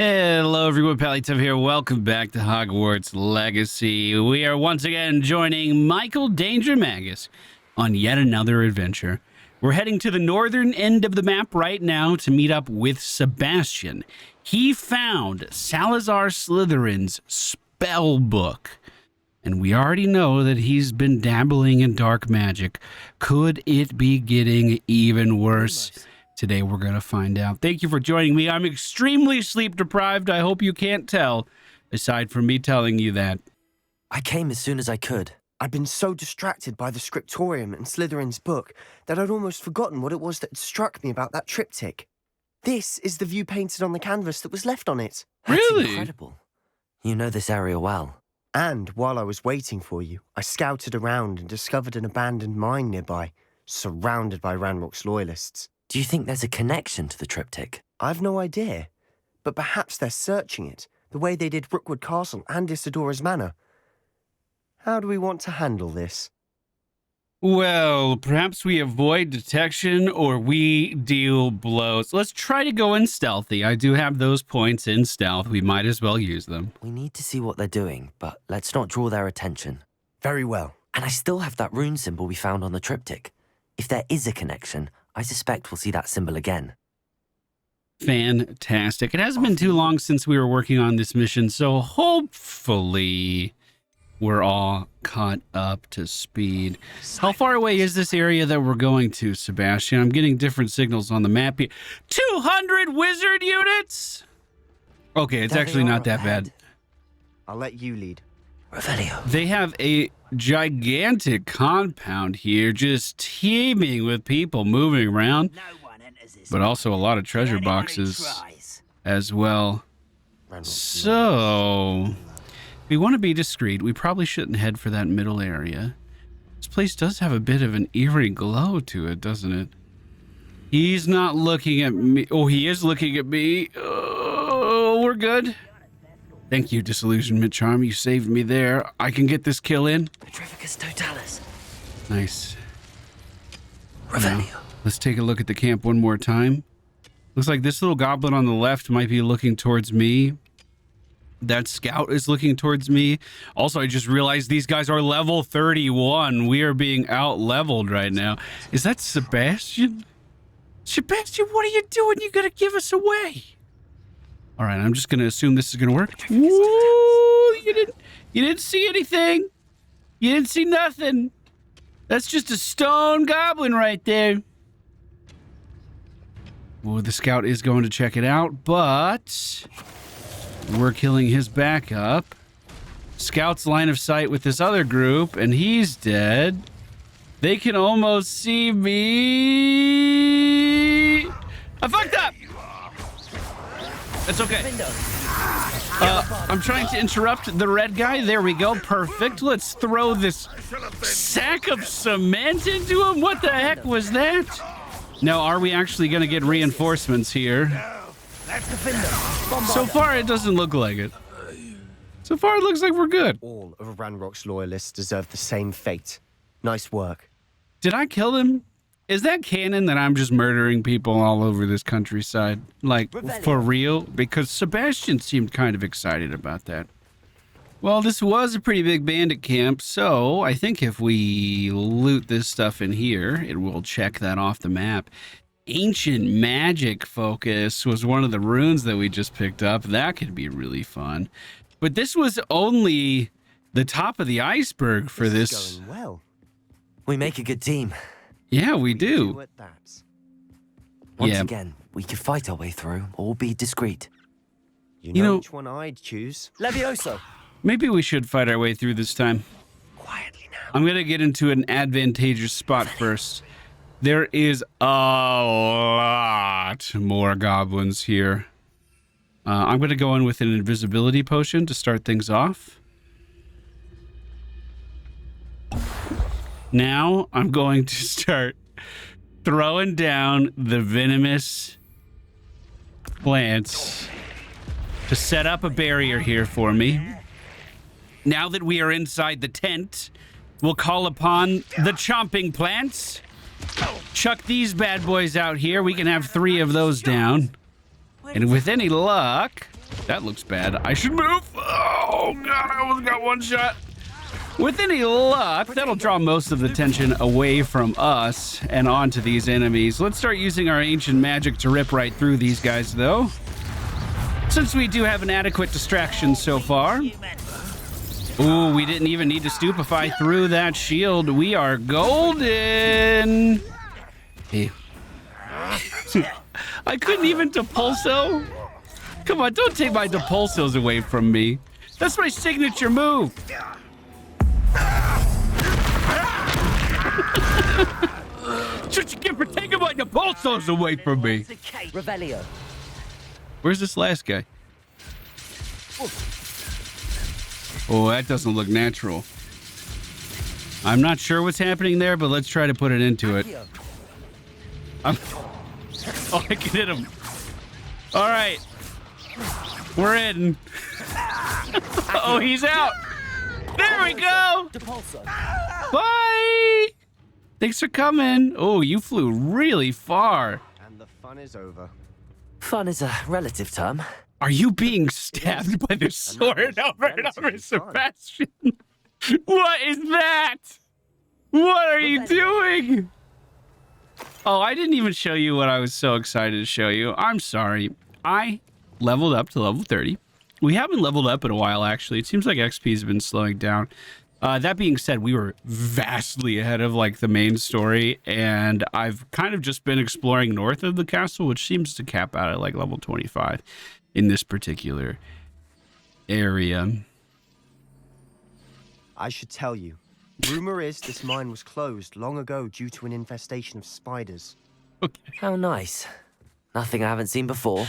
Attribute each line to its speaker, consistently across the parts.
Speaker 1: Hello everyone, Pallytov here. Welcome back to Hogwarts Legacy. We are once again joining Michael Danger Magus on yet another adventure. We're heading to the northern end of the map right now to meet up with Sebastian. He found Salazar Slytherin's spell book, and we already know that he's been dabbling in dark magic. Could it be getting even worse? Today we're going to find out. Thank you for joining me. I'm extremely sleep deprived. I hope you can't tell, aside from me telling you that.
Speaker 2: I came as soon as I could.
Speaker 3: I'd been so distracted by the scriptorium and Slytherin's book that I'd almost forgotten what it was that had struck me about that triptych. This is the view painted on the canvas that was left on it.
Speaker 2: That's
Speaker 1: Really?
Speaker 2: incredible. You know this area well.
Speaker 3: And while I was waiting for you, I scouted around and discovered an abandoned mine nearby, surrounded by Ranrock's loyalists.
Speaker 2: Do you think there's a connection to the triptych?
Speaker 3: I've no idea, but perhaps they're searching it, the way they did Rookwood Castle and Isidora's Manor. How do we want to handle this?
Speaker 1: Well, perhaps we avoid detection or we deal blows. Let's try to go in stealthy. I do have those points in stealth. We might as well use them.
Speaker 2: We need to see what they're doing, but let's not draw their attention.
Speaker 3: Very well.
Speaker 2: And I still have that rune symbol we found on the triptych. If there is a connection, I suspect we'll see that symbol again.
Speaker 1: Fantastic. It hasn't been too long since we were working on this mission, so hopefully we're all caught up to speed. How far away is this area that we're going to, Sebastian? I'm getting different signals on the map here. 200 wizard units? Okay, it's
Speaker 2: There
Speaker 1: actually
Speaker 2: they are
Speaker 1: not that
Speaker 2: up
Speaker 1: bad.
Speaker 2: ahead.
Speaker 3: I'll let you lead.
Speaker 2: Revelio.
Speaker 1: They have a gigantic compound here, just teeming with people moving around, but also a lot of treasure boxes as well. So, if we want to be discreet, we probably shouldn't head for that middle area. This place does have a bit of an eerie glow to it, doesn't it? He's not looking at me. Oh, he is looking at me. Oh, we're good. Thank you, Disillusionment Charm. You saved me there. I can get this kill in.
Speaker 2: Petrificus totalis.
Speaker 1: Nice.
Speaker 2: Revelio.
Speaker 1: Now, let's take a look at the camp one more time. Looks like this little goblin on the left might be looking towards me. That scout is looking towards me. Also, I just realized these guys are level 31. We are being out-leveled right now. Is that Sebastian? Sebastian, what are you doing? You're going to give us away. All right, I'm just going to assume this is going to work. Ooh, you didn't see anything. You didn't see nothing. That's just a stone goblin right there. Well, the scout is going to check it out, but we're killing his backup. Scout's line of sight with this other group, and he's dead. They can almost see me. I fucked up. That's okay. I'm trying to interrupt the red guy. There we go. Perfect. Let's throw this sack of cement into him. What the heck was that? Now, are we actually going to get reinforcements here? So far, it doesn't look like it. So far, it looks like we're good.
Speaker 3: All of Ranrock's loyalists deserve the same fate. Nice work.
Speaker 1: Did I kill him? Is that canon that I'm just murdering people all over this countryside? Like, for real? Because Sebastian seemed kind of excited about that. Well, this was a pretty big bandit camp, so I think if we loot this stuff in here, it will check that off the map. Ancient magic focus was one of the runes that we just picked up. That could be really fun. But this was only the top of the iceberg for this.
Speaker 3: Is going well.
Speaker 2: We make a good team.
Speaker 1: Yeah, we do.
Speaker 3: At that.
Speaker 2: Once again, we could fight our way through or be discreet.
Speaker 3: You
Speaker 1: You
Speaker 3: know
Speaker 1: know-
Speaker 3: which one I'd choose.
Speaker 2: Levioso.
Speaker 1: Maybe we should fight our way through this time.
Speaker 3: Quietly now.
Speaker 1: I'm going to get into an advantageous spot first. There is a lot more goblins here. I'm going to go in with an invisibility potion to start things off. Now I'm going to start throwing down the venomous plants to set up a barrier here for me. Now that we are inside the tent, we'll call upon the chomping plants. Chuck these bad boys out here. We can have 3 of those down. And with any luck, That looks bad. I should move. Oh, God, I almost got one shot. With any luck, that'll draw most of the tension away from us and onto these enemies. Let's start using our ancient magic to rip right through these guys, though. Since we do have an adequate distraction so far. Ooh, we didn't even need to stupefy through that shield. We are golden. Hey. I couldn't even depulso. Come on, don't take my depulsos away from me. That's my signature move. That's what you get for taking my depulsos away from me.
Speaker 2: Revelio.
Speaker 1: Where's this last guy? Oh, that doesn't look natural. I'm not sure what's happening there, but let's try to put it into it. Oh, I can hit him. All right. We're in. Oh, he's out. There we go. Bye. Thanks for coming. Oh, you flew really far.
Speaker 3: And the fun is over.
Speaker 2: Fun is a relative term.
Speaker 1: Are you being stabbed by the sword over and over, Sebastian? What is that? What are you doing? Oh, I didn't even show you what I was so excited to show you. I'm sorry. I leveled up to level 30. We haven't leveled up in a while, actually. It seems like XP has been slowing down. That being said, we were vastly ahead of like the main story, and I've kind of just been exploring north of the castle, which seems to cap out at like level 25 in this particular area.
Speaker 3: I should tell you. Rumor is this mine was closed long ago due to an infestation of spiders.
Speaker 1: Okay.
Speaker 2: How nice. Nothing I haven't seen before.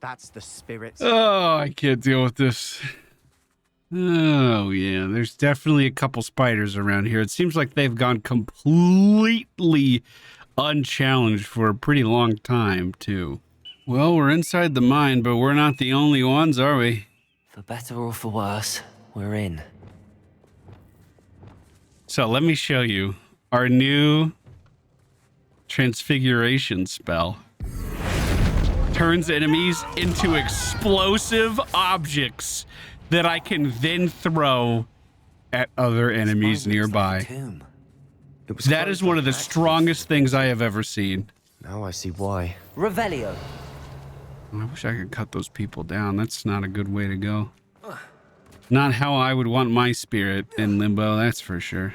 Speaker 3: That's the spirit.
Speaker 1: Oh, I can't deal with this. Oh, yeah. There's definitely a couple spiders around here. It seems like they've gone completely unchallenged for a pretty long time, too. Well, we're inside the mine, but we're not the only ones, are we?
Speaker 2: For better or for worse, we're in.
Speaker 1: So let me show you our new transfiguration spell. Turns enemies into explosive objects that I can then throw at other enemies nearby. That is one of the strongest things I have ever seen.
Speaker 3: Now I see why.
Speaker 2: Revelio.
Speaker 1: I wish I could cut those people down. That's not a good way to go. Not how I would want my spirit in Limbo, that's for sure.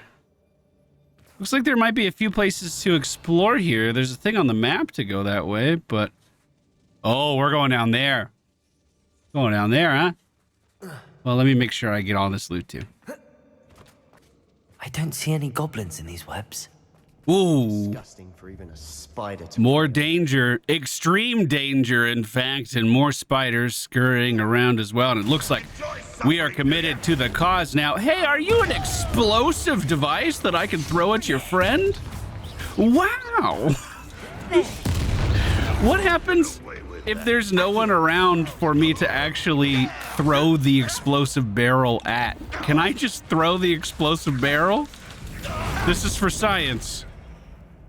Speaker 1: Looks like there might be a few places to explore here. There's a thing on the map to go that way, but... Oh, we're going down there. Going down there, huh? Well, let me make sure I get all this loot, too.
Speaker 2: I don't see any goblins in these webs.
Speaker 1: Ooh.
Speaker 3: Disgusting for even a spider to...
Speaker 1: More danger. Extreme danger, in fact, and more spiders scurrying around as well. And it looks like we are committed to the cause now. Hey, are you an explosive device that I can throw at your friend? Wow. What happens if there's no one around for me to actually throw the explosive barrel at? Can I just throw the explosive barrel? This is for science.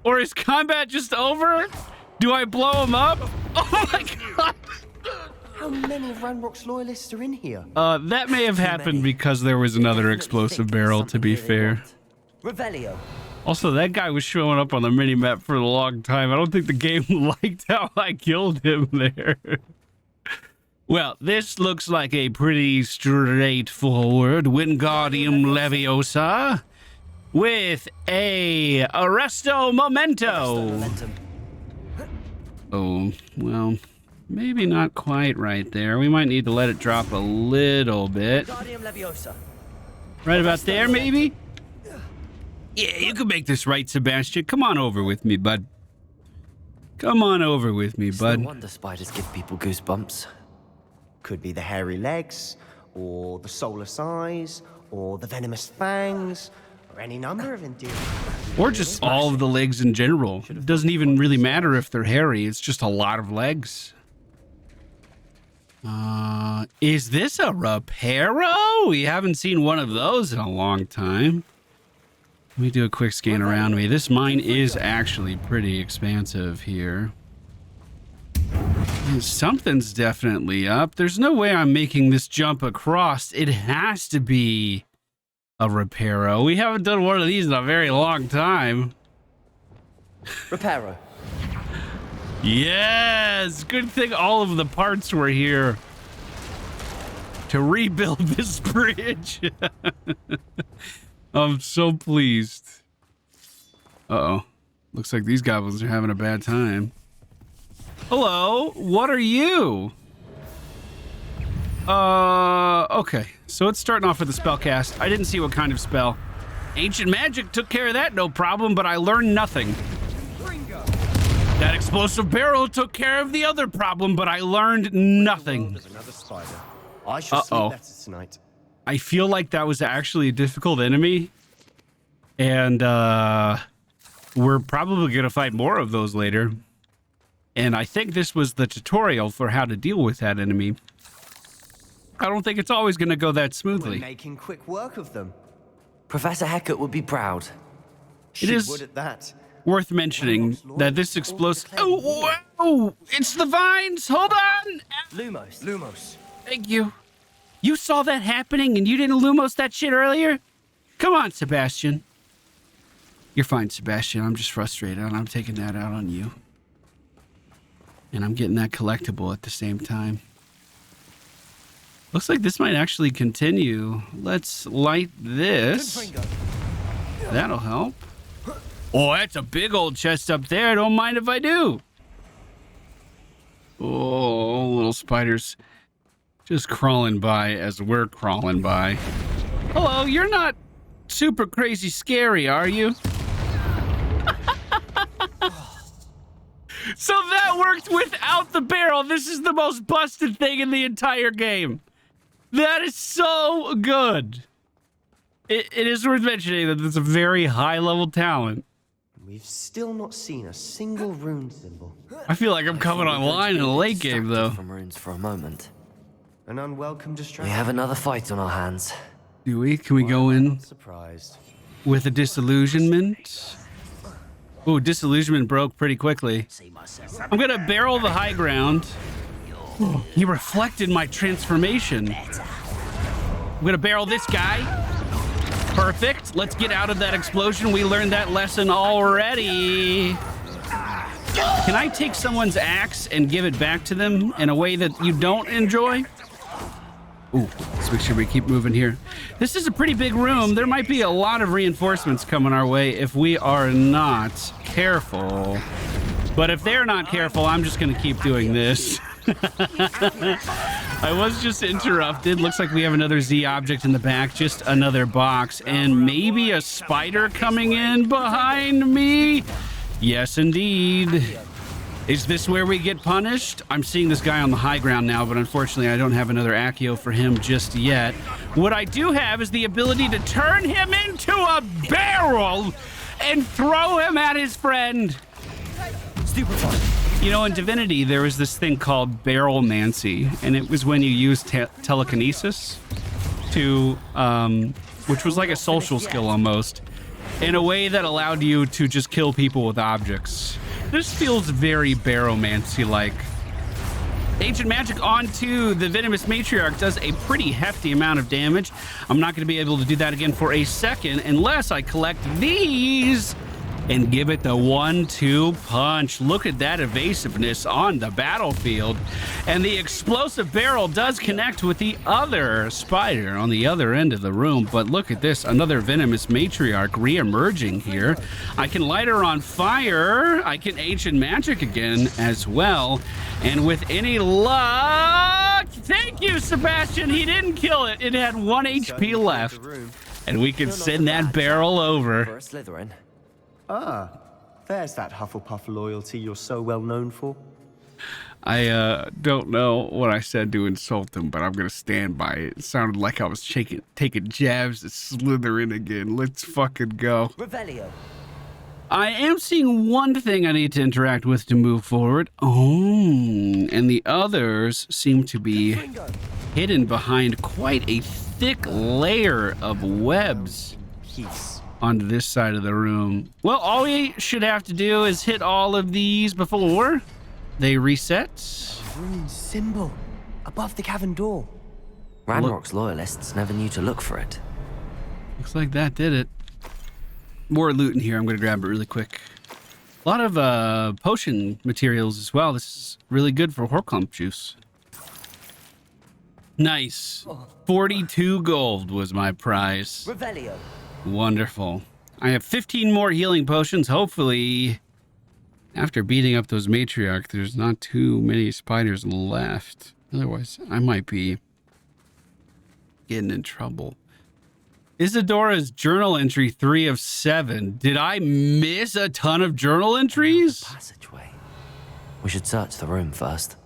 Speaker 1: Or is combat just over? Do I blow him up? Oh my god!
Speaker 3: How many of Ranrock's loyalists are in here?
Speaker 1: That may have happened because there was another explosive barrel, to be fair.
Speaker 2: Revelio.
Speaker 1: Also, that guy was showing up on the minimap for a long time. I don't think the game liked how I killed him there. Well, this looks like a pretty straightforward Wingardium Leviosa with a Arresto Memento. Oh, well, maybe not quite right there. We might need to let it drop a little bit. Right about there, maybe? Yeah, you can make this right, Sebastian. Come on over with me, bud. Come on over with me, bud.
Speaker 2: No wonder spiders give people goosebumps.
Speaker 3: Could be the hairy legs, or the soulless eyes, or the venomous fangs, or any number of endearing...
Speaker 1: Or just all of the legs in general. It doesn't even really matter if they're hairy. It's just a lot of legs. Is this a Rapero? We haven't seen one of those in a long time. Let me do a quick scan around me. This mine is actually pretty expansive here. Something's definitely up. There's no way I'm making this jump across. It has to be a reparo. We haven't done one of these in a very long time.
Speaker 3: Reparo.
Speaker 1: Yes! Good thing all of the parts were here to rebuild this bridge. I'm so pleased. Uh-oh. Looks like these goblins are having a bad time. Hello, what are you? Okay. So it's starting off with a spell cast. I didn't see what kind of spell. Ancient magic took care of that, no problem, but I learned nothing. That explosive barrel took care of the other problem, but I learned nothing.
Speaker 3: There's another spider. I should sleep better tonight.
Speaker 1: I feel like that was actually a difficult enemy. And, we're probably going to fight more of those later. And I think this was the tutorial for how to deal with that enemy. I don't think it's always going to go that smoothly.
Speaker 3: We're making quick work of them.
Speaker 2: Professor Hecat would be proud.
Speaker 3: She
Speaker 1: is
Speaker 3: would at that.
Speaker 1: worth mentioning that this explosive... Oh, wow! It's the vines! Hold on!
Speaker 3: Lumos.
Speaker 1: Thank you. You saw that happening and you didn't Lumos that shit earlier? Come on, Sebastian. You're fine, Sebastian. I'm just frustrated and I'm taking that out on you. And I'm getting that collectible at the same time. Looks like this might actually continue. Let's light this. That'll help. Oh, that's a big old chest up there. Don't mind if I do. Oh, little spiders just crawling by as we're crawling by. Hello, you're not super crazy scary, are you? So that worked without the barrel. This is the most busted thing in the entire game. That is so good. It is worth mentioning that it's a very high-level talent.
Speaker 3: We've still not seen a single rune symbol.
Speaker 1: I feel like I'm coming online in a late game, though.
Speaker 2: From runes for a moment.
Speaker 3: An unwelcome distraction.
Speaker 2: We have another fight on our hands.
Speaker 1: Do we? Can we go in
Speaker 3: Not surprised.
Speaker 1: with a disillusionment? Oh, disillusionment broke pretty quickly. I'm gonna barrel the high ground. Oh, he reflected my transformation. I'm gonna barrel this guy. Perfect. Let's get out of that explosion. We learned that lesson already. Can I take someone's axe and give it back to them in a way that you don't enjoy? Ooh, let's make sure we keep moving here. This is a pretty big room. There might be a lot of reinforcements coming our way if we are not careful. But if they're not careful, I'm just gonna keep doing this. I was just interrupted. Looks like we have another Z object in the back, just another box, and maybe a spider coming in behind me. Yes, indeed. Is this where we get punished? I'm seeing this guy on the high ground now, but unfortunately I don't have another Accio for him just yet. What I do have is the ability to turn him into a barrel and throw him at his friend. Stupid fun. You know, in Divinity, there was this thing called barrelmancy, and it was when you used telekinesis to, which was like a social skill almost, in a way that allowed you to just kill people with objects. This feels very barrelmancy-like. Ancient magic onto the venomous matriarch does a pretty hefty amount of damage. I'm not going to be able to do that again for a second unless I collect these and give it the 1-2 punch. Look at that evasiveness on the battlefield. And the explosive barrel does connect with the other spider on the other end of the room. But look at this, another venomous matriarch re-emerging here. I can light her on fire. I can ancient magic again as well. And with any luck, thank you, Sebastian. He didn't kill it. It had 1 HP left. And we can send that barrel over.
Speaker 2: For a Slytherin.
Speaker 3: Ah, there's that Hufflepuff loyalty you're so well known for.
Speaker 1: I don't know what I said to insult them, but I'm going to stand by it. It sounded like I was taking jabs at Slytherin again. Let's fucking go.
Speaker 2: Revelio.
Speaker 1: I am seeing one thing I need to interact with to move forward. Oh, and the others seem to be hidden behind quite a thick layer of webs.
Speaker 3: Peace.
Speaker 1: Onto this side of the room. Well, all we should have to do is hit all of these before they reset.
Speaker 3: Rune symbol above the cavern door.
Speaker 2: Ranrock's loyalists never knew to look for it.
Speaker 1: Looks like that did it. More loot in here. I'm going to grab it really quick. A lot of potion materials as well. This is really good for Horklump juice. Nice. 42 gold was my prize.
Speaker 2: Revelio.
Speaker 1: Wonderful. I have 15 more healing potions. Hopefully, after beating up those matriarchs, there's not too many spiders left. Otherwise, I might be getting in trouble. Isadora's journal entry 3 of 7. Did I miss a ton of journal entries?
Speaker 2: Passageway. We should search the room first.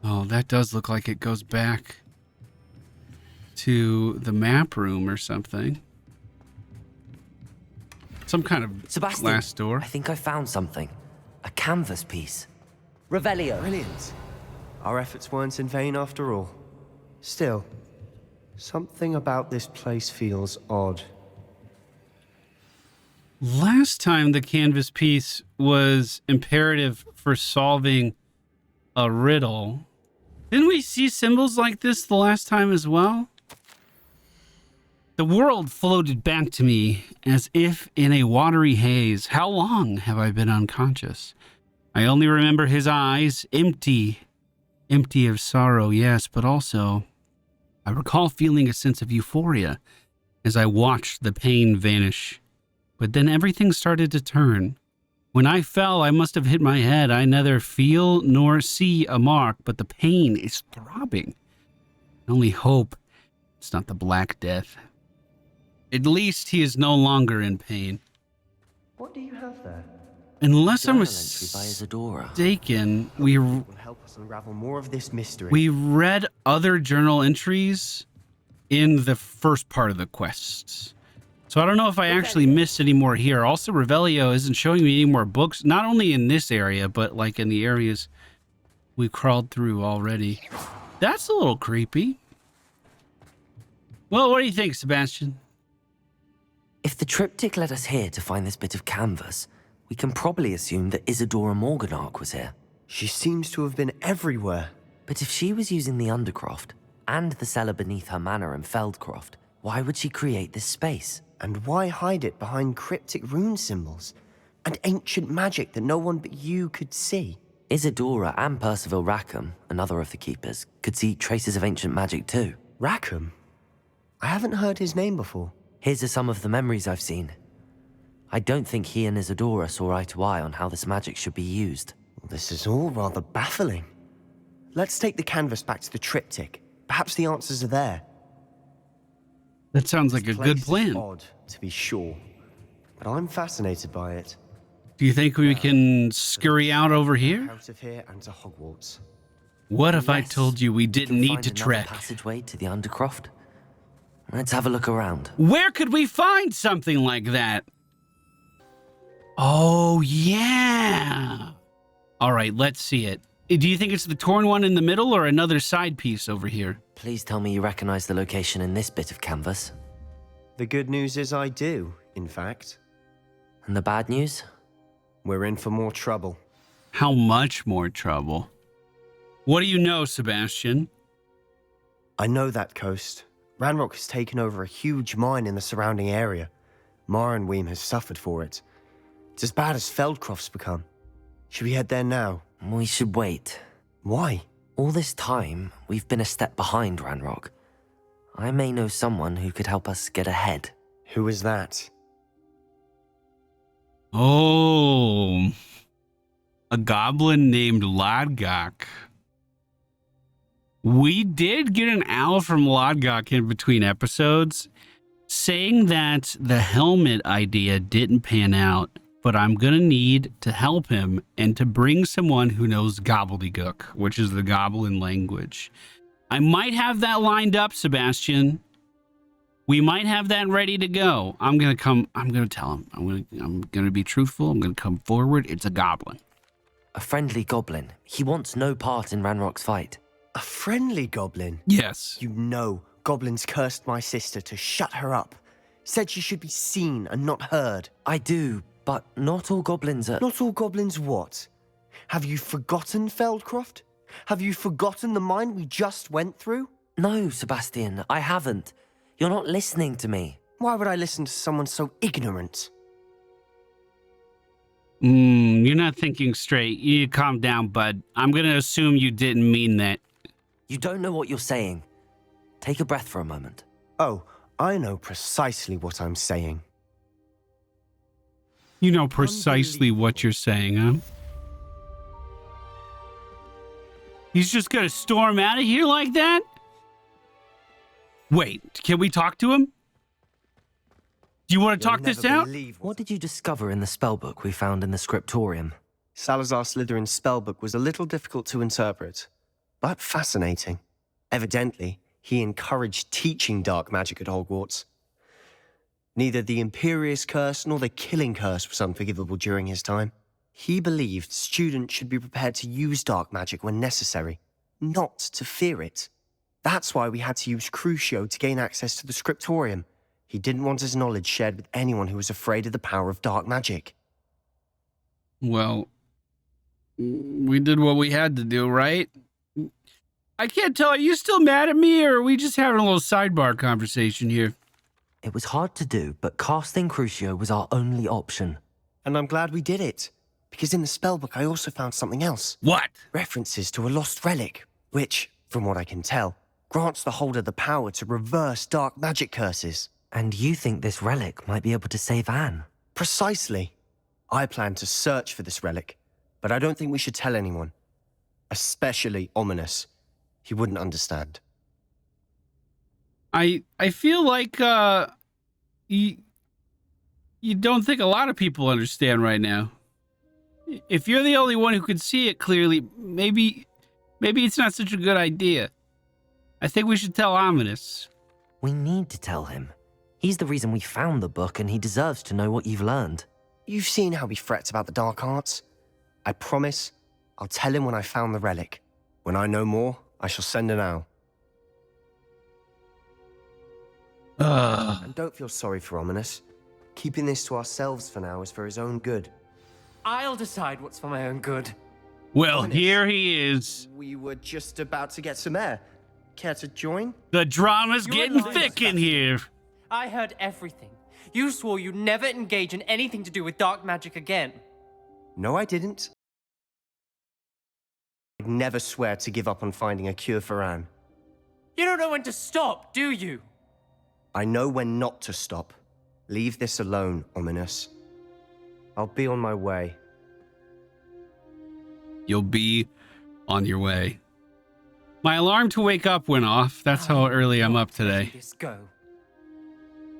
Speaker 1: Oh, that does look like it goes back to the map room or something. Some kind of
Speaker 2: Sebastian,
Speaker 1: glass door.
Speaker 2: I think I found something. A canvas piece. Revelio.
Speaker 3: Brilliant. Our efforts weren't in vain after all. Still, something about this place feels odd.
Speaker 1: Last time the canvas piece was imperative for solving a riddle. Didn't we see symbols like this the last time as well? The world floated back to me as if in a watery haze. How long have I been unconscious? I only remember his eyes, empty of sorrow, yes, but also I recall feeling a sense of euphoria as I watched the pain vanish. But then everything started to turn. When I fell, I must have hit my head. I neither feel nor see a mark, but the pain is throbbing. I only hope it's not the Black Death. At least he is no longer in pain.
Speaker 3: What do you have there?
Speaker 1: Unless I'm
Speaker 2: Journal entry by Isadora.
Speaker 1: mistaken,
Speaker 3: Will help us unravel more of this mystery.
Speaker 1: we read other journal entries in the first part of the quests. So I don't know if I actually missed any more here. Also, Revelio isn't showing me any more books, not only in this area, but like in the areas we crawled through already. That's a little creepy. Well, what do you think, Sebastian?
Speaker 2: If the triptych led us here to find this bit of canvas, we can probably assume that Isadora Morganarch was here.
Speaker 3: She seems to have been everywhere.
Speaker 2: But if she was using the Undercroft and the cellar beneath her manor in Feldcroft, why would she create this space?
Speaker 3: And why hide it behind cryptic rune symbols and ancient magic that no one but you could see?
Speaker 2: Isadora and Percival Rackham, another of the keepers, could see traces of ancient magic too.
Speaker 3: Rackham? I haven't heard his name before.
Speaker 2: His are some of the memories I've seen. I don't think he and Isadora saw eye to eye on how this magic should be used.
Speaker 3: This is all rather baffling. Let's take the canvas back to the triptych. Perhaps the answers are there.
Speaker 1: That sounds like a good
Speaker 3: Place
Speaker 1: plan.
Speaker 3: is odd, to be sure, but I'm fascinated by it.
Speaker 1: Do you think we can scurry out over here?
Speaker 3: Out of here and to Hogwarts.
Speaker 1: What if I
Speaker 2: Yes,
Speaker 1: told you we
Speaker 2: we
Speaker 1: didn't
Speaker 2: can
Speaker 1: need
Speaker 2: find
Speaker 1: to
Speaker 2: another
Speaker 1: trek?
Speaker 2: passageway to the Undercroft. Let's have a look around.
Speaker 1: Where could we find something like that? Oh, yeah. All right, let's see it. Do you think it's the torn one in the middle or another side piece over here?
Speaker 2: Please tell me you recognize the location in this bit of canvas.
Speaker 3: The good news is I do, in fact.
Speaker 2: And the bad news?
Speaker 3: We're in for more trouble.
Speaker 1: How much more trouble? What do you know, Sebastian?
Speaker 3: I know that coast. Ranrock has taken over a huge mine in the surrounding area. Marrenweem has suffered for it. It's as bad as Feldcroft's become. Should we head there now?
Speaker 2: We should wait.
Speaker 3: Why?
Speaker 2: All this time, we've been a step behind Ranrock. I may know someone who could help us get ahead.
Speaker 3: Who is that?
Speaker 1: Oh, a goblin named Lodgok. We did get an owl from Lodgok in between episodes saying that the helmet idea didn't pan out, but I'm going to need to help him and to bring someone who knows gobbledygook, which is the goblin language. I might have that lined up, Sebastian. We might have that ready to go. I'm going to tell him. I'm going to be truthful. I'm going to come forward. It's a goblin.
Speaker 2: A friendly goblin. He wants no part in Ranrock's fight.
Speaker 3: A friendly goblin?
Speaker 1: Yes.
Speaker 3: You know, goblins cursed my sister to shut her up. Said she should be seen and not heard.
Speaker 2: I do, but not all goblins are...
Speaker 3: Not all goblins what? Have you forgotten Feldcroft? Have you forgotten the mine we just went through?
Speaker 2: No, Sebastian, I haven't. You're not listening to me.
Speaker 3: Why would I listen to someone so ignorant?
Speaker 1: You're not thinking straight. You need to calm down, bud. I'm going to assume you didn't mean that.
Speaker 2: You don't know what you're saying. Take a breath for a moment.
Speaker 3: Oh, I know precisely what I'm saying.
Speaker 1: You know precisely what you're saying, huh? He's just going to storm out of here like that? Wait, can we talk to him? Do you want to talk this out?
Speaker 2: What did you discover in the spellbook we found in the scriptorium?
Speaker 3: Salazar Slytherin's spellbook was a little difficult to interpret, but fascinating. Evidently, he encouraged teaching dark magic at Hogwarts. Neither the Imperious Curse nor the Killing Curse was unforgivable during his time. He believed students should be prepared to use dark magic when necessary, not to fear it. That's why we had to use Crucio to gain access to the scriptorium. He didn't want his knowledge shared with anyone who was afraid of the power of dark magic.
Speaker 1: Well, we did what we had to do, right? I can't tell. Are you still mad at me, or are we just having a little sidebar conversation here?
Speaker 2: It was hard to do, but casting Crucio was our only option.
Speaker 3: And I'm glad we did it, because in the spellbook I also found something else.
Speaker 1: What?
Speaker 3: References to a lost relic, which, from what I can tell, grants the holder the power to reverse dark magic curses.
Speaker 2: And you think this relic might be able to save Anne?
Speaker 3: Precisely. I plan to search for this relic, but I don't think we should tell anyone. Especially Ominous. He wouldn't understand.
Speaker 1: I feel like you don't think a lot of people understand right now. If you're the only one who can see it clearly, maybe it's not such a good idea. I think we should tell Ominous.
Speaker 2: We need to tell him. He's the reason we found the book, and he deserves to know what you've learned.
Speaker 3: You've seen how he frets about the dark arts. I promise I'll tell him when I found the relic. When I know more, I shall send an owl. And don't feel sorry for Ominous. Keeping this to ourselves for now is for his own good.
Speaker 4: I'll decide what's for my own good.
Speaker 1: Well,
Speaker 3: Ominous,
Speaker 1: here he is.
Speaker 3: We were just about to get some air. Care to join?
Speaker 1: The drama's
Speaker 4: You're
Speaker 1: getting
Speaker 4: lying,
Speaker 1: thick in
Speaker 4: Sebastian.
Speaker 1: here.
Speaker 4: I heard everything. You swore you'd never engage in anything to do with dark magic again.
Speaker 3: No, I didn't. I'd never swear to give up on finding a cure for Anne.
Speaker 4: You don't know when to stop, do you?
Speaker 3: I know when not to stop. Leave this alone, Ominous. I'll be on my way.
Speaker 1: You'll be on your way. My alarm to wake up went off. That's how early I'm up today.
Speaker 4: Let this go.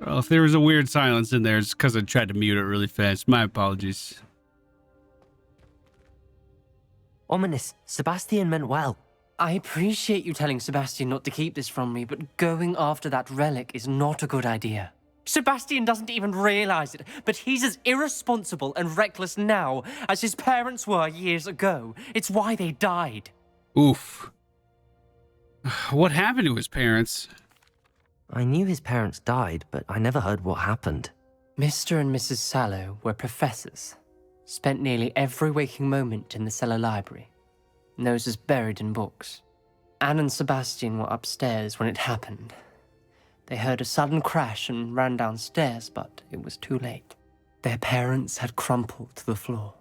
Speaker 1: Well, if there was a weird silence in there, it's because I tried to mute it really fast. My apologies.
Speaker 2: Ominous, Sebastian meant well.
Speaker 4: I appreciate you telling Sebastian not to keep this from me, but going after that relic is not a good idea. Sebastian doesn't even realize it, but he's as irresponsible and reckless now as his parents were years ago. It's why they died.
Speaker 1: Oof. What happened to his parents?
Speaker 2: I knew his parents died, but I never heard what happened.
Speaker 4: Mr. and Mrs. Sallow were professors. Spent nearly every waking moment in the cellar library. Noses buried in books. Anne and Sebastian were upstairs when it happened. They heard a sudden crash and ran downstairs, but it was too late. Their parents had crumpled to the floor.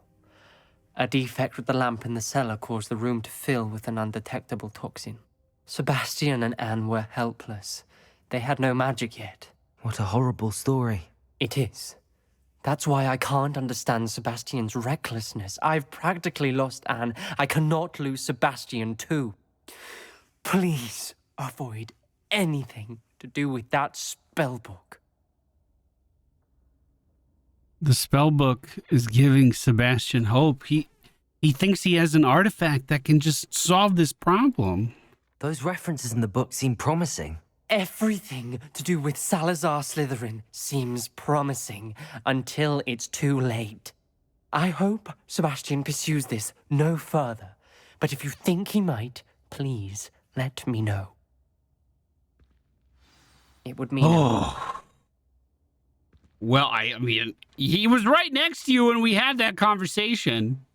Speaker 4: A defect with the lamp in the cellar caused the room to fill with an undetectable toxin. Sebastian and Anne were helpless. They had no magic yet.
Speaker 2: What a horrible story.
Speaker 4: It is. That's why I can't understand Sebastian's recklessness. I've practically lost Anne. I cannot lose Sebastian too. Please avoid anything to do with that spellbook.
Speaker 1: The spellbook is giving Sebastian hope. He thinks he has an artifact that can just solve this problem.
Speaker 2: Those references in the book seem promising.
Speaker 4: Everything to do with Salazar Slytherin seems promising until it's too late. I hope Sebastian pursues this no further, but if you think he might, please let me know. It would mean...
Speaker 1: Well, I mean, he was right next to you when we had that conversation.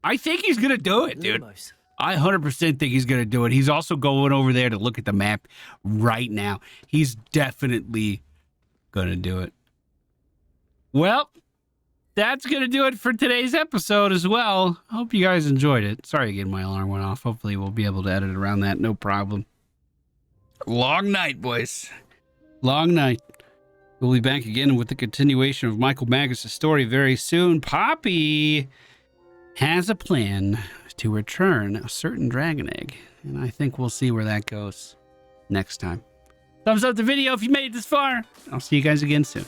Speaker 1: I think he's gonna do it, dude.
Speaker 2: Lumos,
Speaker 1: I 100% think he's going to do it. He's also going over there to look at the map right now. He's definitely going to do it. Well, that's going to do it for today's episode as well. I hope you guys enjoyed it. Sorry again, my alarm went off. Hopefully we'll be able to edit around that. No problem. Long night, boys. Long night. We'll be back again with the continuation of Michael Magus' story very soon. Poppy has a plan to return a certain dragon egg, and I think we'll see where that goes next time. Thumbs up the video if you made it this far. I'll see you guys again soon.